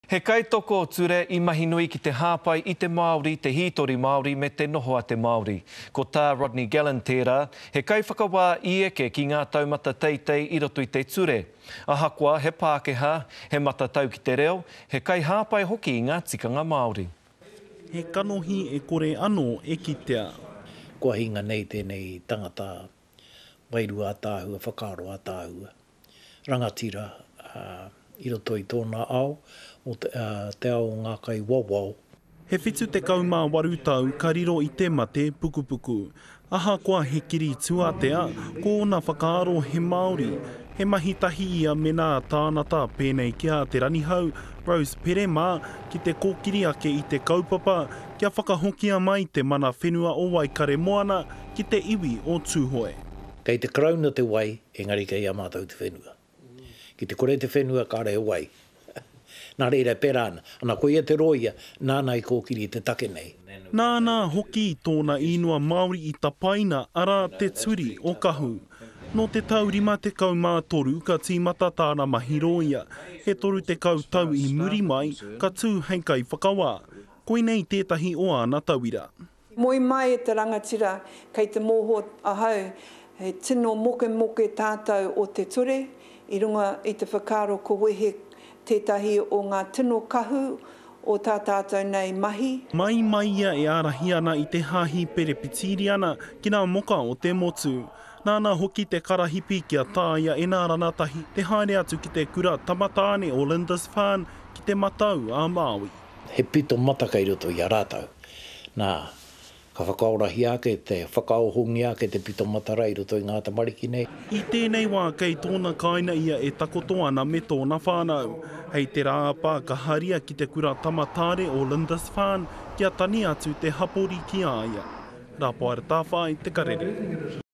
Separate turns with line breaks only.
He kaitoko o ture I mahi nui ki te hāpai I te Māori, te hītori Māori me te noho a te Māori. Ko tā Rodney Gallen tērā, he kaiwhakawā I eke ki ngā taumata teitei I roto I te ture. Ahakoa, he Pākehā, he matatau ki te reo, he kai hāpai hoki I ngā tikanga Māori.
He kanohi e kore anō e kitea.
Kua hinga nei tēnei tangata wairua tāhua, whakaaro a tāhua. Rangatira I roto I tōna ao, o te ao ngā kai wawau.
He whitu te kaumā waru tau ka riro I te mate pukupuku. Ahakoa he kiri tuatea, ko ona whakaaro he Māori. He mahi tahi ia me nā tānata pēnei kia te ranihau, Rose Perema, ki te kōkiri ake I te kaupapa, kia whakahokia mai te mana whenua o Waikare Moana ki te iwi o Tūhoe.
Kei te krauna te wai, engari kei amātau te whenua. Ki te kore te whenua ka reo wai. Nā reira perana, ana koe ia te roia, nāna I kōkiri te take nei.
Nāna hoki I tōna inua Māori I tapaina ara te turi o kahu. No te taurima te kaumā toru ka tīmata tāna mahi roia. He toru te kautau I muri mai, ka tū hei kai whakawā. Koinei tētahi o ana tauira.
Moi mai e te rangatira kei te mōho ahau, he tino moke tātou o te ture, I runga I te whakaaro ko wehe tētahi o ngā tino kahu o tā tātou nei mahi.
Mai ia e arahi ana I te hāhi perepitiri ana ki ngā moka o te motu. Nāna hoki te karahipi kia tāia e nā ranatahi te haere atu ki te kura tamatāne o Lindisfarne ki te matau a Māui.
He pito mataka I roto I a rātau. Nā, ka whakaorahi ake te whakaohongi ake te pito matara I roto I ngā tamariki nei.
I tēnei wā kei tōna kaina ia e takoto ana me tōna whānau. Hei te rāpā ka haria ki te kura tamatāre o Lindisfarne kia tani atu te hapori ki aia. Rāpā ara tāwhai te karere.